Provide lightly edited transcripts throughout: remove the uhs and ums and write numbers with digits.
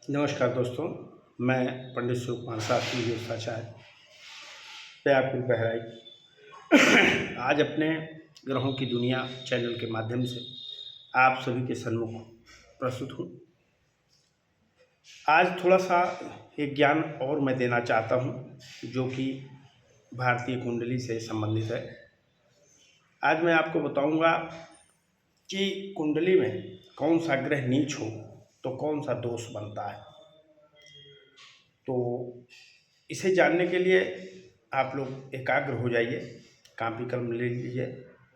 नमस्कार दोस्तों, मैं पंडित शिव कुमार शास्त्री ज्योतिषाचार्य व्याकुल बहराइच आज अपने ग्रहों की दुनिया चैनल के माध्यम से आप सभी के सन्मुख प्रस्तुत हूँ। आज थोड़ा सा एक ज्ञान और मैं देना चाहता हूँ जो कि भारतीय कुंडली से संबंधित है। आज मैं आपको बताऊँगा कि कुंडली में कौन सा ग्रह नीच हो तो कौन सा दोष बनता है। तो इसे जानने के लिए आप लोग एकाग्र हो जाइए, कॉपी कलम ले लीजिए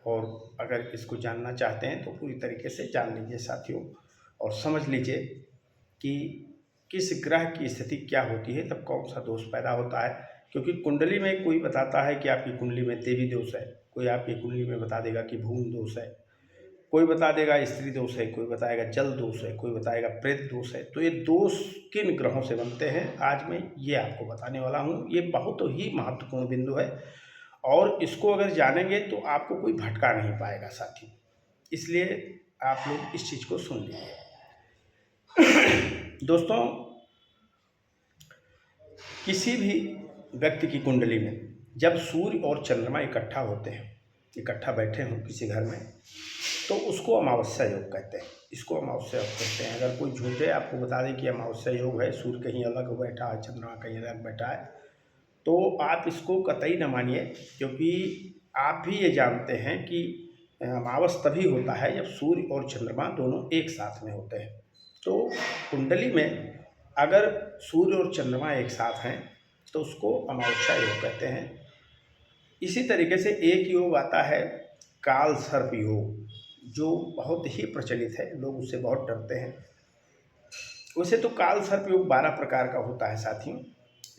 और अगर इसको जानना चाहते हैं तो पूरी तरीके से जान लीजिए साथियों, और समझ लीजिए कि किस ग्रह की स्थिति क्या होती है, तब कौन सा दोष पैदा होता है। क्योंकि कुंडली में कोई बताता है कि आपकी कुंडली में देवी दोष है, कोई आपकी कुंडली में बता देगा कि भूमि दोष है, कोई बता देगा स्त्री दोष है, कोई बताएगा जल दोष है, कोई बताएगा प्रेत दोष है। तो ये दोष किन ग्रहों से बनते हैं आज मैं ये आपको बताने वाला हूँ। ये बहुत ही महत्वपूर्ण बिंदु है और इसको अगर जानेंगे तो आपको कोई भटका नहीं पाएगा साथी, इसलिए आप लोग इस चीज़ को सुन लीजिए। दोस्तों, किसी भी व्यक्ति की कुंडली में जब सूर्य और चंद्रमा इकट्ठा होते हैं, इकट्ठा बैठे हों किसी घर में, तो उसको अमावस्या योग कहते हैं। इसको अमावस्या योग कहते हैं। अगर कोई झूठे आपको बता दें कि अमावस्या योग है, सूर्य कहीं अलग बैठा है, चंद्रमा कहीं अलग बैठा है, तो आप इसको कतई न मानिए, क्योंकि आप भी ये जानते हैं कि अमावस तभी होता है जब सूर्य और चंद्रमा दोनों एक साथ में होते हैं। तो कुंडली में अगर सूर्य और चंद्रमा एक साथ हैं तो उसको अमावस्या योग कहते हैं। इसी तरीके से एक योग आता है काल सर्प योग, जो बहुत ही प्रचलित है, लोग उससे बहुत डरते हैं। वैसे तो काल सर्प योग 12 प्रकार का होता है साथियों,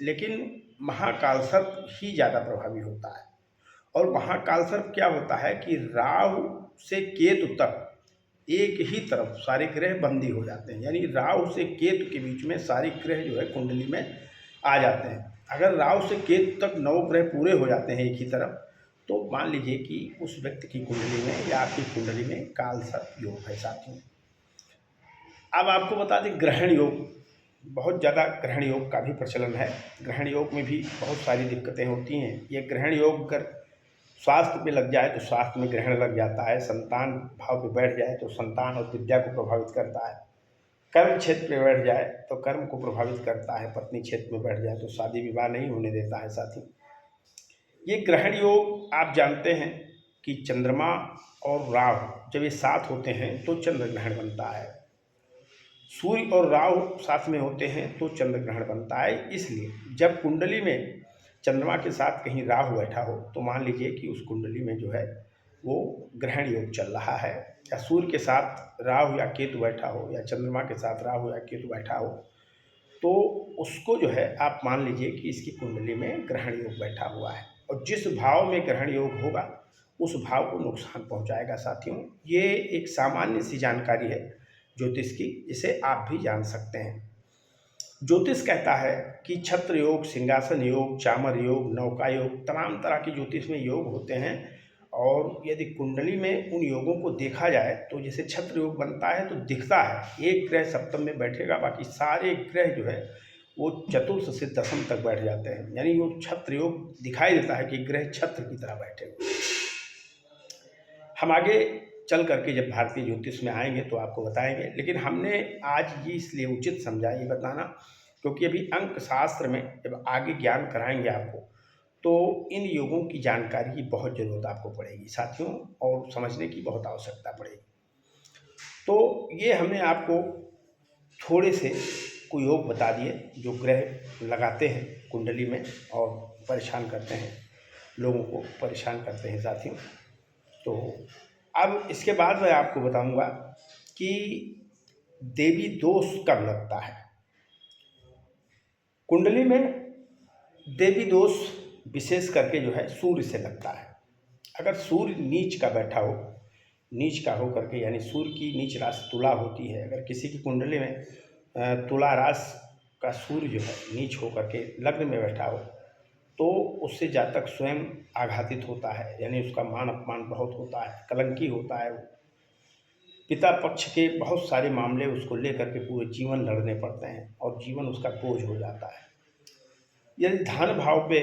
लेकिन महाकाल सर्प ही ज़्यादा प्रभावी होता है। और महाकाल सर्प क्या होता है कि राहु से केतु तक एक ही तरफ सारे ग्रह बंदी हो जाते हैं, यानी राहु से केतु के बीच में सारे ग्रह जो है कुंडली में आ जाते हैं। अगर राहु से केतु तक 9 ग्रह पूरे हो जाते हैं एक ही तरफ, तो मान लीजिए कि उस व्यक्ति की कुंडली में या आपकी कुंडली में काल सर्प योग है साथियों। अब आपको बता दें ग्रहण योग, बहुत ज़्यादा ग्रहण योग का भी प्रचलन है। ग्रहण योग में भी बहुत सारी दिक्कतें होती हैं। ये ग्रहण योग अगर स्वास्थ्य पे लग जाए तो स्वास्थ्य में ग्रहण लग जाता है, संतान भाव पे बैठ जाए तो संतान और विद्या को प्रभावित करता है, कर्म क्षेत्र पे बैठ जाए तो कर्म को प्रभावित करता है, पत्नी क्षेत्र में बैठ जाए तो शादी विवाह नहीं होने देता है साथी। ये ग्रहण योग आप जानते हैं कि चंद्रमा और राहु जब ये साथ होते हैं तो चंद्र ग्रहण बनता है। सूर्य और राहु साथ में होते हैं तो चंद्र ग्रहण बनता है। इसलिए जब कुंडली में चंद्रमा के साथ कहीं राहु बैठा हो तो मान लीजिए कि उस कुंडली में जो है वो ग्रहण योग चल रहा है, या सूर्य के साथ राहु या केतु बैठा हो या चंद्रमा के साथ राहु या केतु बैठा हो, तो उसको जो है आप मान लीजिए कि इसकी कुंडली में ग्रहण योग बैठा हुआ है। और जिस भाव में ग्रहण योग होगा उस भाव को नुकसान पहुंचाएगा साथियों। ये एक सामान्य सी जानकारी है ज्योतिष की, जिसे आप भी जान सकते हैं। ज्योतिष कहता है कि छत्र योग, सिंहासन योग, चामर योग, नौका योग, तमाम तरह के ज्योतिष में योग होते हैं। और यदि कुंडली में उन योगों को देखा जाए तो जैसे छत्र योग बनता है तो दिखता है एक ग्रह सप्तम में बैठेगा, बाकी सारे ग्रह जो है वो चतुर्थ से दशम तक बैठ जाते हैं, यानी वो छत्र योग दिखाई देता है कि ग्रह छत्र की तरह बैठे हुए। हम आगे चल करके जब भारतीय ज्योतिष में आएंगे तो आपको बताएंगे, लेकिन हमने आज ये इसलिए उचित समझा ये बताना, क्योंकि अभी अंक शास्त्र में जब आगे ज्ञान कराएंगे आपको तो इन योगों की जानकारी की बहुत ज़रूरत आपको पड़ेगी साथियों, और समझने की बहुत आवश्यकता पड़ेगी। तो ये हमने आपको थोड़े से कोई योग बता दिए जो ग्रह लगाते हैं कुंडली में और परेशान करते हैं, लोगों को परेशान करते हैं साथियों। तो अब इसके बाद मैं आपको बताऊंगा कि देवी दोष कब लगता है। कुंडली में देवी दोष विशेष करके जो है सूर्य से लगता है। अगर सूर्य नीच का बैठा हो, नीच का हो करके, यानी सूर्य की नीच राशि तुला होती है, अगर किसी की कुंडली में तुला राशि का सूर्य जो है नीच हो करके लग्न में बैठा हो तो उससे जातक स्वयं आघातित होता है, यानी उसका मान अपमान बहुत होता है, कलंकी होता है वो। पिता पक्ष के बहुत सारे मामले उसको लेकर के पूरे जीवन लड़ने पड़ते हैं और जीवन उसका बोझ हो जाता है। यदि धन भाव पे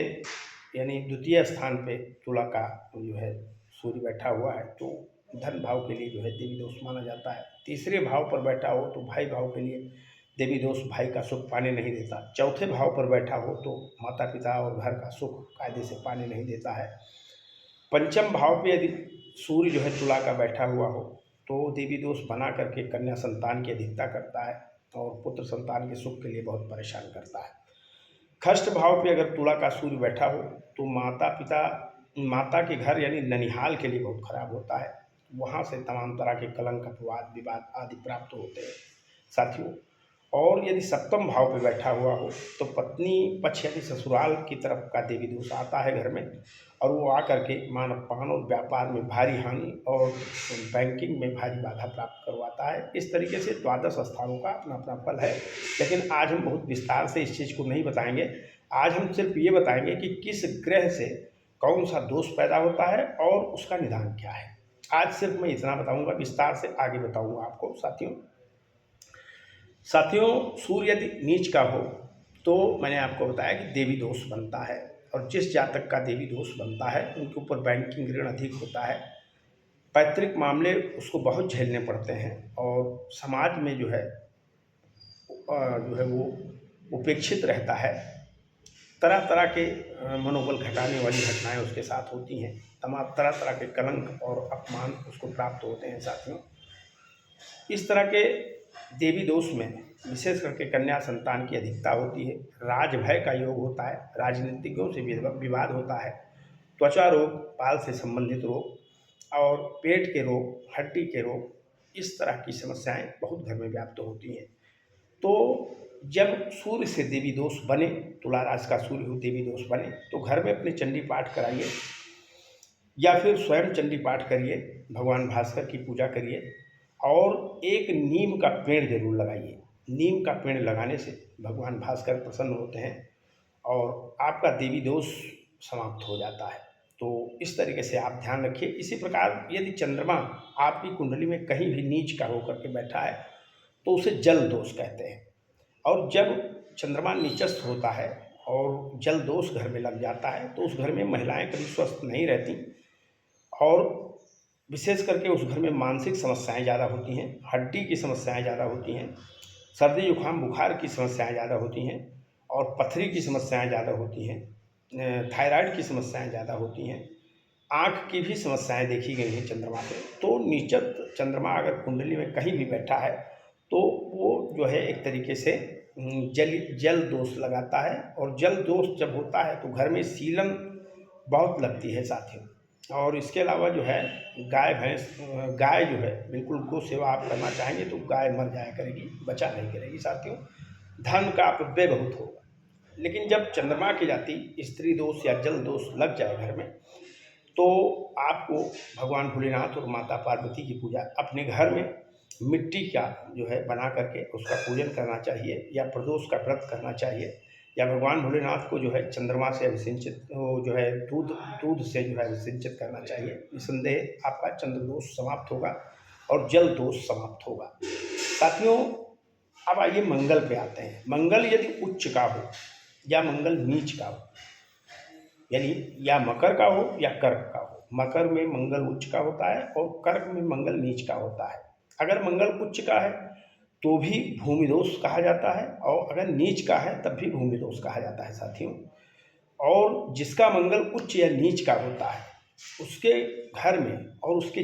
यानी द्वितीय स्थान पे तुला का जो है सूर्य बैठा हुआ है तो धन भाव के लिए जो है देवी दोष माना जाता है। तीसरे भाव पर बैठा हो तो भाई भाव के लिए देवी दोष भाई का सुख पाने नहीं देता। चौथे भाव पर बैठा हो तो माता पिता और घर का सुख कायदे से पाने नहीं देता है। पंचम भाव पे यदि सूर्य जो है तुला का बैठा हुआ हो तो देवी दोष बना करके कन्या संतान की अधिकता करता है और पुत्र संतान के सुख के लिए बहुत परेशान करता है। खष्ट भाव पे अगर तुला का सूर्य बैठा हो तो माता के घर यानी ननिहाल के लिए बहुत खराब होता है। वहाँ से तमाम तरह के कलंक अपवाद विवाद आदि प्राप्त होते हैं साथियों। और यदि सप्तम भाव पे बैठा हुआ हो तो पत्नी पक्ष यानी ससुराल की तरफ का देवी दोष आता है घर में और वो आकर के मान अपमान और व्यापार में भारी हानि और बैंकिंग में भारी बाधा प्राप्त करवाता है। इस तरीके से द्वादश स्थानों का अपना अपना फल है, लेकिन आज हम बहुत विस्तार से इस चीज़ को नहीं बताएंगे। आज हम सिर्फ ये बताएंगे कि किस ग्रह से कौन सा दोष पैदा होता है और उसका निदान क्या है। आज सिर्फ मैं इतना बताऊंगा, विस्तार से आगे बताऊंगा आपको साथियों। सूर्य यदि नीच का हो तो मैंने आपको बताया कि देवी दोष बनता है और जिस जातक का देवी दोष बनता है उनके ऊपर बैंकिंग ऋण अधिक होता है, पैतृक मामले उसको बहुत झेलने पड़ते हैं और समाज में जो है वो उपेक्षित रहता है। तरह तरह के मनोबल घटाने वाली घटनाएं उसके साथ होती हैं। तमाम तरह तरह के कलंक और अपमान उसको प्राप्त होते हैं साथियों। इस तरह के देवी दोष में विशेष करके कन्या संतान की अधिकता होती है। राजभय का योग होता है, राजनीतिज्ञों से विवाद होता है, त्वचा रोग, बाल से संबंधित रोग और पेट के रोग, हड्डी के रोग, इस तरह की समस्याएं बहुत घर में व्याप्त होती हैं। तो जब सूर्य से देवी दोष बने, तुला राशि का सूर्य देवी दोष बने तो घर में अपने चंडी पाठ कराइए या फिर स्वयं चंडी पाठ करिए, भगवान भास्कर की पूजा करिए और एक नीम का पेड़ जरूर लगाइए। नीम का पेड़ लगाने से भगवान भास्कर प्रसन्न होते हैं और आपका देवी दोष समाप्त हो जाता है। तो इस तरीके से आप ध्यान रखिए। इसी प्रकार यदि चंद्रमा आपकी कुंडली में कहीं भी नीच का होकर के बैठा है तो उसे जल दोष कहते हैं। और जब चंद्रमा नीचस्थ होता है और जल दोष घर में लग जाता है तो उस घर में महिलाएं कभी स्वस्थ नहीं रहती और विशेष करके उस घर में मानसिक समस्याएं ज़्यादा होती हैं, हड्डी की समस्याएं ज़्यादा होती हैं, सर्दी जुकाम बुखार की समस्याएं ज़्यादा होती हैं और पथरी की समस्याएं ज़्यादा होती हैं, थायराइड की समस्याएं ज़्यादा होती हैं, आँख की भी समस्याएं देखी गई हैं चंद्रमा पे। तो नीचत चंद्रमा अगर कुंडली में कहीं भी बैठा है तो वो जो है एक तरीके से जल दोष लगाता है और जल दोष जब होता है तो घर में सीलन बहुत लगती है साथियों। और इसके अलावा जो है गाय जो है बिल्कुल गौ सेवा आप करना चाहेंगे तो गाय मर जाया करेगी, बचा नहीं करेगी साथियों। धन का अपव्यय बहुत होगा। लेकिन जब चंद्रमा की जाति स्त्री दोष या जल दोष लग जाए घर में तो आपको भगवान भोलेनाथ और माता पार्वती की पूजा अपने घर में मिट्टी का जो है बना करके उसका पूजन करना चाहिए या प्रदोष का व्रत करना चाहिए या भगवान भोलेनाथ को जो है चंद्रमा से अभिषिंचित जो है दूध से जो है अभिषिंचित करना चाहिए। निसंदेह आपका चंद्र दोष समाप्त होगा और जल दोष समाप्त होगा साथियों। अब आइए मंगल पे आते हैं। मंगल यदि उच्च का हो या मंगल नीच का हो, यानी या मकर का हो या कर्क का हो। मकर में मंगल उच्च का होता है और कर्क में मंगल नीच का होता है। अगर मंगल उच्च का है तो भी भूमि दोष कहा जाता है और अगर नीच का है तब भी भूमि दोष कहा जाता है साथियों। और जिसका मंगल उच्च या नीच का होता है उसके घर में और उसके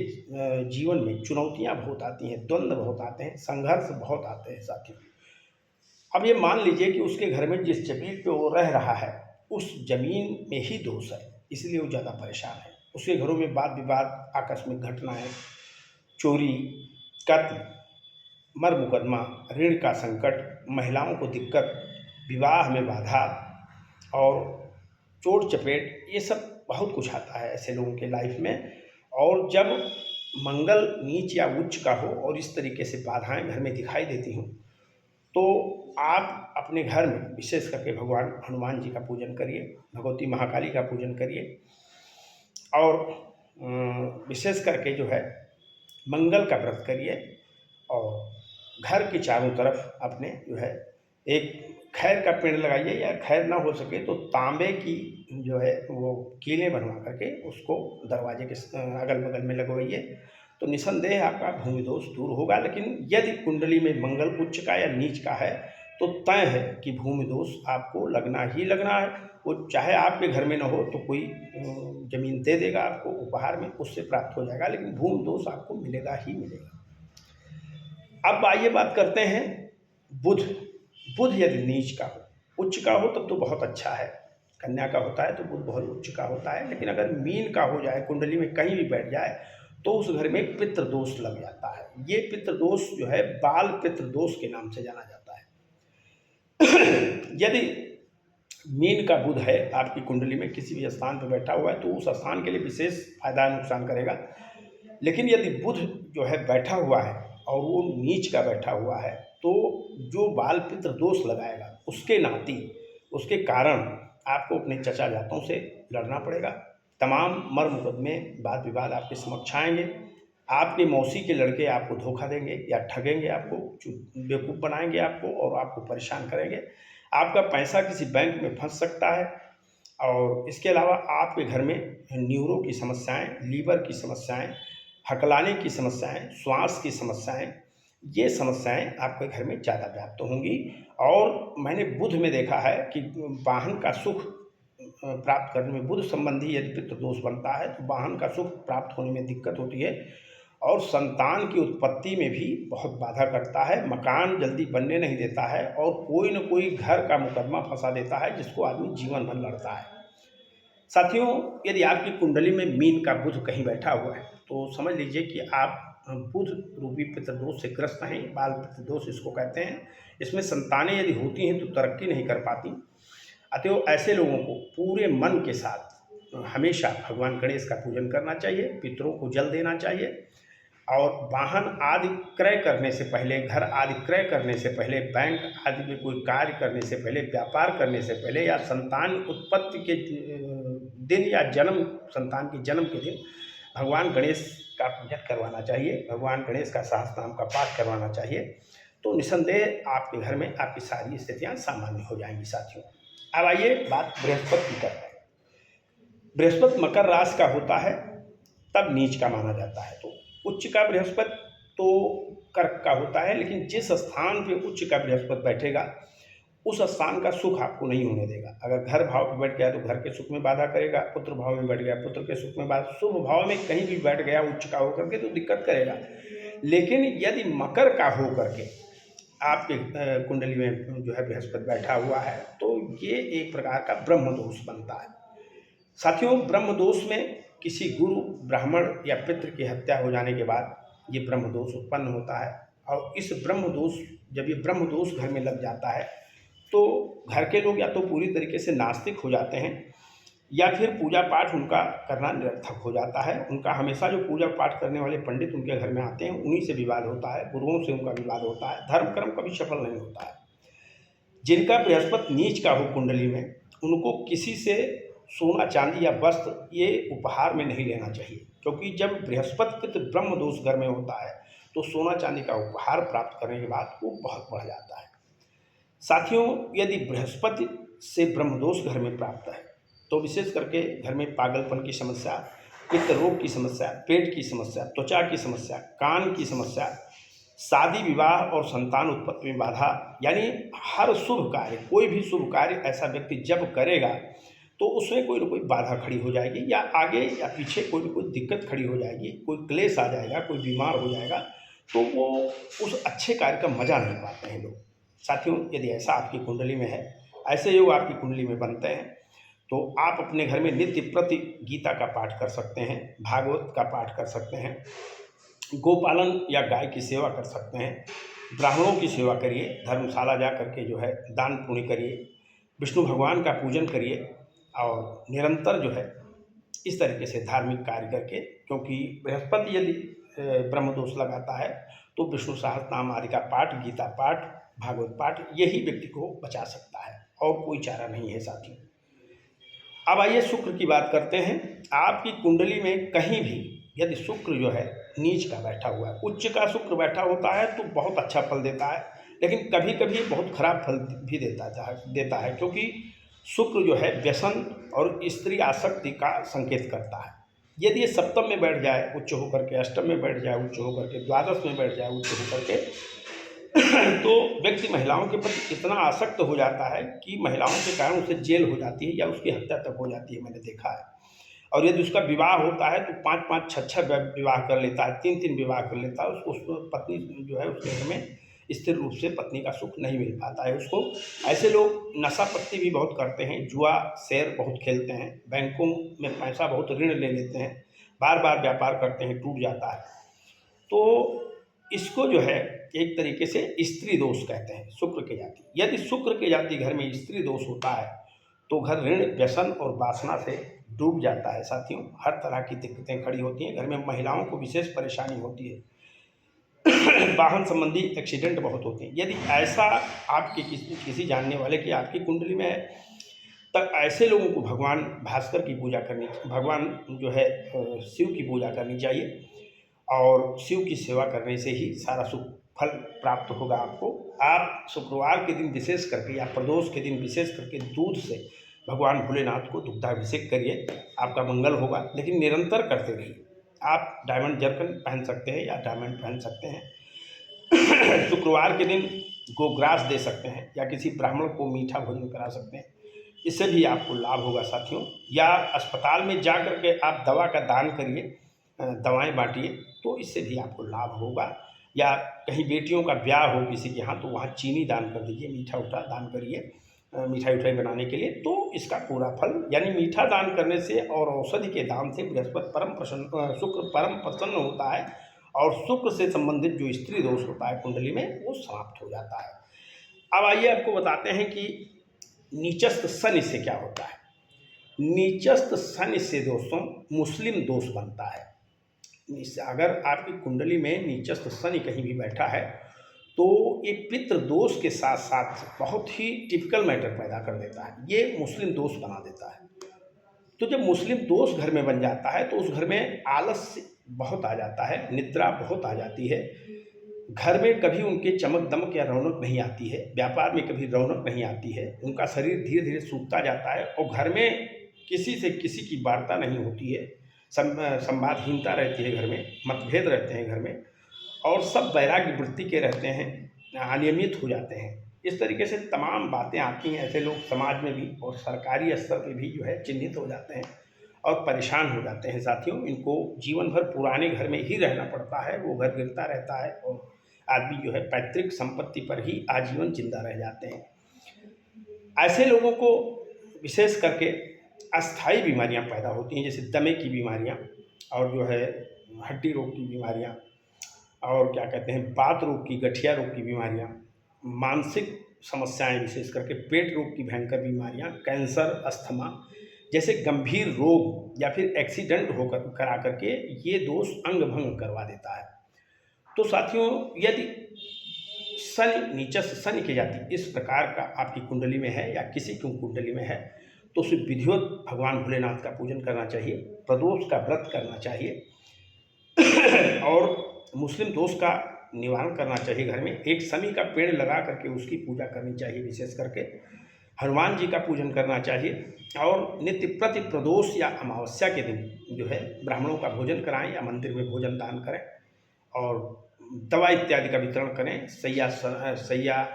जीवन में चुनौतियां बहुत आती हैं, द्वंद्व बहुत आते हैं, संघर्ष बहुत आते हैं साथियों। अब ये मान लीजिए कि उसके घर में जिस जमीन पे वो रह रहा है उस जमीन में ही दोष है, इसलिए वो ज़्यादा परेशान है। उसके घरों में वाद विवाद, आकस्मिक घटनाएं, चोरी, कत्ल, मर मुकदमा, ऋण का संकट, महिलाओं को दिक्कत, विवाह में बाधा और चोट चपेट, ये सब बहुत कुछ आता है ऐसे लोगों के लाइफ में। और जब मंगल नीच या उच्च का हो और इस तरीके से बाधाएं घर में दिखाई देती हों तो आप अपने घर में विशेष करके भगवान हनुमान जी का पूजन करिए, भगवती महाकाली का पूजन करिए और विशेष करके जो है मंगल का व्रत करिए और घर के चारों तरफ अपने जो है एक खैर का पेड़ लगाइए, या खैर ना हो सके तो तांबे की जो है वो कीलें बनवा करके उसको दरवाजे के अगल बगल में लगवाइए, तो निसंदेह आपका भूमि दोष दूर होगा। लेकिन यदि कुंडली में मंगल उच्च का या नीच का है तो तय है कि भूमि दोष आपको लगना ही लगना है। वो चाहे आपके घर में ना हो तो कोई जमीन दे देगा आपको उपहार में, उससे प्राप्त हो जाएगा, लेकिन भूमि दोष आपको मिलेगा ही मिलेगा। अब आइए बात करते हैं बुध। बुध यदि नीच का हो, उच्च का हो तब तो बहुत अच्छा है, कन्या का होता है तो बुध बहुत उच्च का होता है। लेकिन अगर मीन का हो जाए, कुंडली में कहीं भी बैठ जाए, तो उस घर में पितृ दोष लग जाता है। ये पितृ दोष जो है बाल पितृ दोष के नाम से जाना जाता है। यदि मीन का बुध है आपकी कुंडली में किसी भी स्थान पर बैठा हुआ है तो उस स्थान के लिए विशेष फायदा नुकसान करेगा। लेकिन यदि बुध जो है बैठा हुआ है और वो नीच का बैठा हुआ है तो जो बाल पितृ दोष लगाएगा उसके नाती, उसके कारण आपको अपने चचा जातों से लड़ना पड़ेगा। तमाम मर मुकदमे वाद विवाद आपके समक्ष आएंगे। आपके मौसी के लड़के आपको धोखा देंगे या ठगेंगे, आपको बेवकूफ़ बनाएंगे आपको और आपको परेशान करेंगे। आपका पैसा किसी बैंक में फंस सकता है। और इसके अलावा आपके घर में न्यूरो की समस्याएं, लीवर की समस्याएं, हकलाने की समस्याएं, श्वास की समस्याएं, ये समस्याएं आपके घर में ज़्यादा व्याप्त होंगी। और मैंने बुध में देखा है कि वाहन का सुख प्राप्त करने में, बुध संबंधी यदि पितृ दोष बनता है तो वाहन का सुख प्राप्त होने में दिक्कत होती है और संतान की उत्पत्ति में भी बहुत बाधा करता है, मकान जल्दी बनने नहीं देता है और कोई न कोई घर का मुकदमा फंसा देता है जिसको आदमी जीवन भर लड़ता है। साथियों, यदि आपकी कुंडली में मीन का बुध कहीं बैठा हुआ है तो समझ लीजिए कि आप बुध रूपी पितृदोष से ग्रस्त हैं। बाल पितृदोष इसको कहते हैं। इसमें संतानें यदि होती हैं तो तरक्की नहीं कर पाती। अतएव ऐसे लोगों को पूरे मन के साथ हमेशा भगवान गणेश का पूजन करना चाहिए, पितरों को जल देना चाहिए और वाहन आदि क्रय करने से पहले, घर आदि क्रय करने से पहले, बैंक आदि में कोई कार्य करने से पहले, व्यापार करने से पहले या संतान उत्पत्ति के दिन या जन्म, संतान के जन्म के दिन भगवान गणेश का पूजन करवाना चाहिए, भगवान गणेश का सहस्त्रनाम का पाठ करवाना चाहिए। तो निसंदेह आपके घर में आपकी सारी स्थितियाँ सामान्य हो जाएंगी। साथियों, अब आइए बात बृहस्पति की करते हैं। बृहस्पति मकर राशि का होता है तब नीच का माना जाता है। तो उच्च का बृहस्पति तो कर्क का होता है, लेकिन जिस स्थान पे उच्च का बृहस्पति बैठेगा उस स्थान का सुख आपको नहीं होने देगा। अगर घर भाव में बैठ गया तो घर के सुख में बाधा करेगा, पुत्र भाव में बैठ गया पुत्र के सुख में बाधा, शुभ भाव में कहीं भी बैठ गया उच्च का होकर के तो दिक्कत करेगा। लेकिन यदि मकर का हो करके आपके कुंडली में जो है बृहस्पति बैठा हुआ है तो ये एक प्रकार का ब्रह्म दोष बनता है। साथियों, ब्रह्म दोष में किसी गुरु, ब्राह्मण या पितृ की हत्या हो जाने के बाद ये ब्रह्म दोष उत्पन्न होता है। और इस ब्रह्म दोष, जब ये ब्रह्म दोष घर में लग जाता है तो घर के लोग या तो पूरी तरीके से नास्तिक हो जाते हैं या फिर पूजा पाठ उनका करना निरर्थक हो जाता है। उनका हमेशा जो पूजा पाठ करने वाले पंडित उनके घर में आते हैं उन्हीं से विवाद होता है, गुरुओं से उनका विवाद होता है, धर्म कर्म कभी सफल नहीं होता है। जिनका बृहस्पति नीच का हो कुंडली में, उनको किसी से सोना चांदी या वस्त्र ये उपहार में नहीं लेना चाहिए, क्योंकि जब बृहस्पति ब्रह्म दोष घर में होता है तो सोना चांदी का उपहार प्राप्त करने के बाद वो बहुत बढ़ जाता है। साथियों, यदि बृहस्पति से ब्रह्म दोष घर में प्राप्त है तो विशेष करके घर में पागलपन की समस्या, पित्त रोग की समस्या, पेट की समस्या, त्वचा की समस्या, कान की समस्या, शादी विवाह और संतान उत्पत्ति में बाधा, यानी हर शुभ कार्य, कोई भी शुभ कार्य ऐसा व्यक्ति जब करेगा तो उसमें कोई ना कोई बाधा खड़ी हो जाएगी या आगे या पीछे कोई ना कोई दिक्कत खड़ी हो जाएगी, कोई क्लेश आ जाएगा, कोई बीमार हो जाएगा, तो वो उस अच्छे कार्य का मजा नहीं पाते हैं लोग। साथियों, यदि ऐसा आपकी कुंडली में है, ऐसे योग आपकी कुंडली में बनते हैं तो आप अपने घर में नित्य प्रति गीता का पाठ कर सकते हैं, भागवत का पाठ कर सकते हैं, गोपालन या गाय की सेवा कर सकते हैं, ब्राह्मणों की सेवा करिए, धर्मशाला जा करके जो है दान पुण्य करिए, विष्णु भगवान का पूजन करिए और निरंतर जो है इस तरीके से धार्मिक कार्य करके, क्योंकि बृहस्पति यदि ब्रह्म दोष लगाता है तो विष्णु सहस्त्रनाम आदि का पाठ, गीता पाठ, भागवत पाठ, यही व्यक्ति को बचा सकता है और कोई चारा नहीं है। साथियों, अब आइए शुक्र की बात करते हैं। आपकी कुंडली में कहीं भी यदि शुक्र जो है नीच का बैठा हुआ है। उच्च का शुक्र बैठा होता है तो बहुत अच्छा फल देता है, लेकिन कभी कभी बहुत खराब फल भी देता है क्योंकि शुक्र जो है व्यसन और स्त्री आसक्ति का संकेत करता है। यदि ये सप्तम में बैठ जाए उच्च होकर के, अष्टम में बैठ जाए उच्च होकर के, द्वादश में बैठ जाए उच्च होकर के, तो व्यक्ति महिलाओं के प्रति इतना आसक्त हो जाता है कि महिलाओं के कारण उसे जेल हो जाती है या उसकी हत्या तक हो जाती है, मैंने देखा है। और यदि उसका विवाह होता है तो 5-5, 6-6 विवाह कर लेता है, 3-3 विवाह कर लेता है। उसको पत्नी जो है उसके घर में स्थिर रूप से पत्नी का सुख नहीं मिल पाता है उसको। ऐसे लोग नशा पत्ती भी बहुत करते हैं, जुआ शेयर बहुत खेलते हैं, बैंकों में पैसा बहुत ऋण ले लेते हैं, बार बार व्यापार करते हैं, टूट जाता है। तो इसको जो है एक तरीके से स्त्री दोष कहते हैं, शुक्र के जाति। यदि शुक्र के जाति घर में स्त्री दोष होता है तो घर ऋण, व्यसन और वासना से डूब जाता है साथियों। हर तरह की दिक्कतें खड़ी होती हैं, घर में महिलाओं को विशेष परेशानी होती है, वाहन संबंधी एक्सीडेंट बहुत होते हैं। यदि ऐसा आपके किसी जानने वाले की आपकी कुंडली में है, तब ऐसे लोगों को भगवान भास्कर की पूजा करनी, भगवान जो है शिव की पूजा करनी चाहिए। और शिव की सेवा करने से ही सारा सुख फल प्राप्त होगा आपको। आप शुक्रवार के दिन विशेष करके या प्रदोष के दिन विशेष करके दूध से भगवान भोलेनाथ को दुग्धाभिषेक करिए, आपका मंगल होगा। लेकिन निरंतर करते रहिए। आप डायमंड जर्कन पहन सकते हैं या डायमंड पहन सकते हैं। शुक्रवार के दिन गोग्रास दे सकते हैं या किसी ब्राह्मण को मीठा भोजन करा सकते हैं, इससे भी आपको लाभ होगा साथियों। या अस्पताल में जा कर के आप दवा का दान करिए, दवाएं बांटिए, तो इससे भी आपको लाभ होगा। या कहीं बेटियों का ब्याह हो किसी के यहाँ, तो वहाँ चीनी दान कर दीजिए, मीठा उठा दान करिए मिठाई उठाई बनाने के लिए, तो इसका पूरा फल। यानी मीठा दान करने से और औषधि के दान से बृहस्पति शुक्र परम प्रसन्न होता है और शुक्र से संबंधित जो स्त्री दोष होता है कुंडली में वो समाप्त हो जाता है। अब आइए आपको बताते हैं कि नीचस्थ शनि से क्या होता है। नीचस्थ शनि से दोस्तों मुस्लिम दोष बनता है। अगर आपकी कुंडली में नीचस्थ शनि कहीं भी बैठा है तो ये पितृ दोष के साथ साथ बहुत ही टिपिकल मैटर पैदा कर देता है, ये मुस्लिम दोष बना देता है। तो जब मुस्लिम दोष घर में बन जाता है तो उस घर में आलस्य बहुत आ जाता है, निद्रा बहुत आ जाती है, घर में कभी उनके चमक दमक या रौनक नहीं आती है, व्यापार में कभी रौनक नहीं आती है, उनका शरीर धीरे धीरे सूखता जाता है और घर में किसी से किसी की वार्ता नहीं होती है, संवादहीनता रहती है घर में, मतभेद रहते हैं घर में, और सब वैराग्य वृत्ति के रहते हैं, अनियमित हो जाते हैं। इस तरीके से तमाम बातें आती हैं। ऐसे लोग समाज में भी और सरकारी स्तर पे भी जो है चिन्हित हो जाते हैं और परेशान हो जाते हैं साथियों। इनको जीवन भर पुराने घर में ही रहना पड़ता है, वो घर गिरता रहता है और आदमी जो है पैतृक संपत्ति पर ही आजीवन जिंदा रह जाते हैं। ऐसे लोगों को विशेष करके अस्थायी बीमारियां पैदा होती हैं, जैसे दमे की बीमारियां और जो है हड्डी रोग की बीमारियां और क्या कहते हैं बात रोग की, गठिया रोग की बीमारियां, मानसिक समस्याएं विशेष करके पेट रोग की भयंकर बीमारियां, कैंसर, अस्थमा जैसे गंभीर रोग या फिर एक्सीडेंट होकर करा करके ये दोष अंग भंग करवा देता है। तो साथियों यदि शनि नीचस्थ शनि की जाति इस प्रकार का आपकी कुंडली में है या किसी की कुंडली में है तो उसे विधिवत भगवान भोलेनाथ का पूजन करना चाहिए, प्रदोष का व्रत करना चाहिए और मुस्लिम दोष का निवारण करना चाहिए। घर में एक शमी का पेड़ लगा करके उसकी पूजा करनी चाहिए, विशेष करके हनुमान जी का पूजन करना चाहिए और नित्य प्रति प्रदोष या अमावस्या के दिन जो है ब्राह्मणों का भोजन कराएं या मंदिर में भोजन दान करें और दवा इत्यादि का वितरण करें, सैया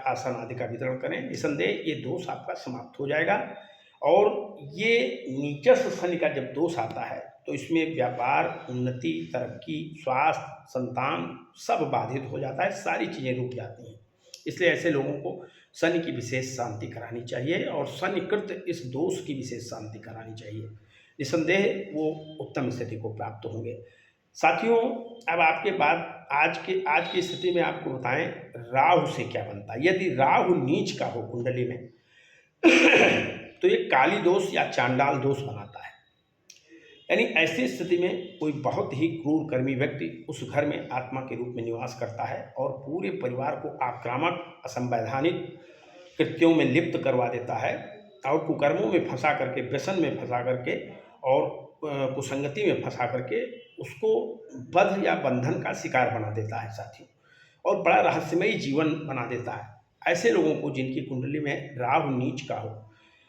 आसन आदि का वितरण करें। निसंदेह ये दोष आपका समाप्त हो जाएगा। और ये नीचस्थ शनि का जब दोष आता है तो इसमें व्यापार, उन्नति, तरक्की, स्वास्थ्य, संतान सब बाधित हो जाता है, सारी चीज़ें रुक जाती हैं। इसलिए ऐसे लोगों को शनि की विशेष शांति करानी चाहिए और शनिकृत इस दोष की विशेष शांति करानी चाहिए। निसंदेह वो उत्तम स्थिति को प्राप्त होंगे। साथियों अब आपके बाद आज की स्थिति में आपको बताएं राहु से क्या बनता है। यदि राहु नीच का हो कुंडली में तो ये काली दोष या चांडाल दोष बनाता है। यानी ऐसी स्थिति में कोई बहुत ही क्रूर कर्मी व्यक्ति उस घर में आत्मा के रूप में निवास करता है और पूरे परिवार को आक्रामक, असंवैधानिक कृत्यों में लिप्त करवा देता है और कुकर्मों में फंसा करके, व्यसन में फंसा करके और कुसंगति में फंसा करके उसको बद्ध या बंधन का शिकार बना देता है साथियों, और बड़ा रहस्यमयी जीवन बना देता है। ऐसे लोगों को जिनकी कुंडली में राहु नीच का हो,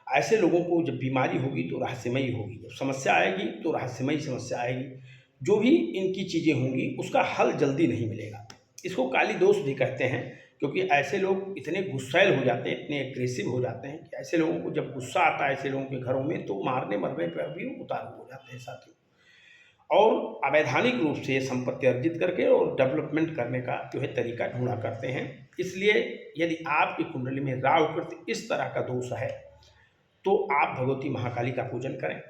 ऐसे लोगों को जब बीमारी होगी तो रहस्यमयी होगी, जब समस्या आएगी तो रहस्यमयी समस्या आएगी। जो भी इनकी चीज़ें होंगी उसका हल जल्दी नहीं मिलेगा। इसको काली दोष भी कहते हैं, क्योंकि ऐसे लोग इतने गुस्सैल हो जाते हैं, इतने एग्रेसिव हो जाते हैं कि ऐसे लोगों को जब गुस्सा आता है ऐसे लोगों के घरों में तो मारने मरने पर भी उतारू हो जाते हैं साथियों। और अवैधानिक रूप से ये संपत्ति अर्जित करके और डेवलपमेंट करने का जो है तरीका ढूंढा करते हैं। इसलिए यदि आपकी कुंडली में राहु कृत इस तरह का दोष है तो आप भगवती महाकाली का पूजन करें,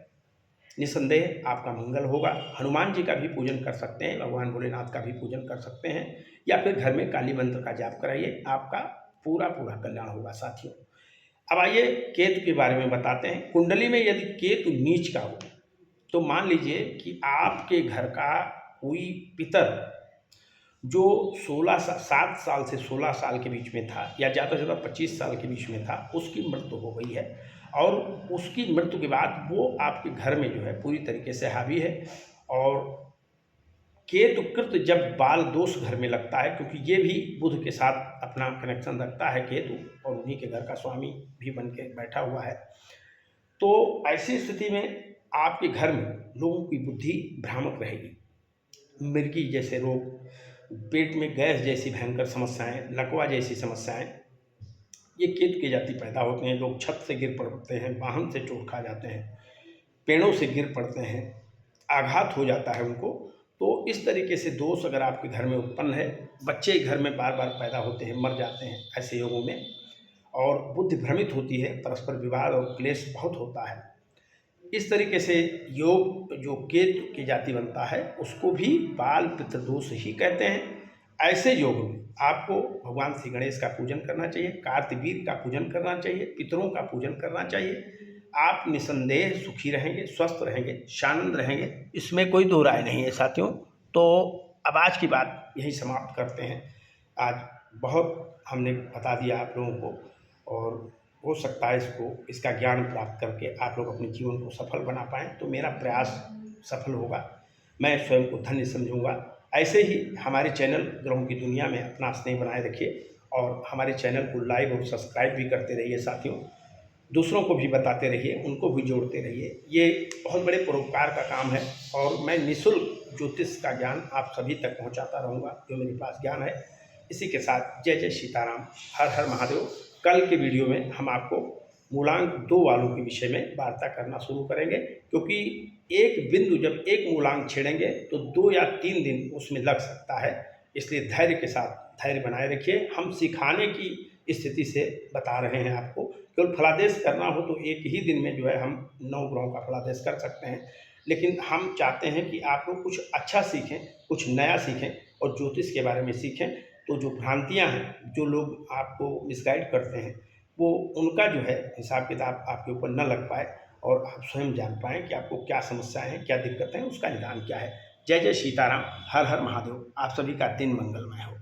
निसंदेह आपका मंगल होगा। हनुमान जी का भी पूजन कर सकते हैं, भगवान भोलेनाथ का भी पूजन कर सकते हैं, या फिर घर में काली मंत्र का जाप कराइए, आपका पूरा पूरा कल्याण होगा साथियों। अब आइए केतु के बारे में बताते हैं। कुंडली में यदि केतु नीच का हो तो मान लीजिए कि आपके घर का कोई पितर जो 7 साल से 16 साल के बीच में था, या ज़्यादा से ज़्यादा 25 साल के बीच में था, उसकी मृत्यु हो गई है, और उसकी मृत्यु के बाद वो आपके घर में जो है पूरी तरीके से हावी है। और केतु कृत जब बाल दोष घर में लगता है, क्योंकि ये भी बुध के साथ अपना कनेक्शन रखता है केतु, और उन्हीं के घर का स्वामी भी बन के बैठा हुआ है, तो ऐसी स्थिति में आपके घर में लोगों की बुद्धि भ्रामक रहेगी। मिर्गी जैसे रोग, पेट में गैस जैसी भयंकर समस्याएं, लकवा जैसी समस्याएं, ये केतु की जाति पैदा होते हैं। लोग छत से गिर पड़ते हैं, वाहन से चोट खा जाते हैं, पेड़ों से गिर पड़ते हैं, आघात हो जाता है उनको। तो इस तरीके से दोष अगर आपके घर में उत्पन्न है, बच्चे घर में बार बार पैदा होते हैं, मर जाते हैं ऐसे योगों में, और बुद्धि भ्रमित होती है, परस्पर विवाद और क्लेश बहुत होता है। इस तरीके से योग जो केतु की जाति बनता है उसको भी बाल पितृ दोष ही कहते हैं। ऐसे योग में आपको भगवान श्री गणेश का पूजन करना चाहिए, कार्तिवीर का पूजन करना चाहिए, पितरों का पूजन करना चाहिए। आप निसंदेह सुखी रहेंगे, स्वस्थ रहेंगे, शानंद रहेंगे, इसमें कोई दो राय नहीं है साथियों। तो अब आज की बात यही समाप्त करते हैं। आज बहुत हमने बता दिया आप लोगों को, और हो सकता है इसका ज्ञान प्राप्त करके आप लोग अपने जीवन को सफल बना पाएँ, तो मेरा प्रयास सफल होगा, मैं स्वयं को धन्य समझूंगा। ऐसे ही हमारे चैनल ग्रहों की दुनिया में अपना स्नेह बनाए रखिए, और हमारे चैनल को लाइक और सब्सक्राइब भी करते रहिए साथियों। दूसरों को भी बताते रहिए, उनको भी जोड़ते रहिए। ये बहुत बड़े परोपकार का काम है, और मैं निःशुल्क ज्योतिष का ज्ञान आप सभी तक पहुँचाता रहूँगा जो मेरे पास ज्ञान है। इसी के साथ जय जय सीताराम, हर हर महादेव। कल के वीडियो में हम आपको मूलांक 2 वालों के विषय में वार्ता करना शुरू करेंगे, क्योंकि एक बिंदु जब एक मूलांक छेड़ेंगे तो 2 या 3 दिन उसमें लग सकता है। इसलिए धैर्य के साथ धैर्य बनाए रखिए। हम सिखाने की स्थिति से बता रहे हैं आपको। केवल फलादेश करना हो तो एक ही दिन में जो है हम 9 ग्रहों का फलादेश कर सकते हैं, लेकिन हम चाहते हैं कि आप लोग कुछ अच्छा सीखें, कुछ नया सीखें, और ज्योतिष के बारे में सीखें। तो जो भ्रांतियां हैं, जो लोग आपको मिसगाइड करते हैं, वो उनका जो है हिसाब किताब आपके ऊपर न लग पाए, और आप स्वयं जान पाएँ कि आपको क्या समस्याएं हैं, क्या दिक्कतें हैं, उसका निदान क्या है। जय जय सीताराम, हर हर महादेव। आप सभी का दिन मंगलमय हो।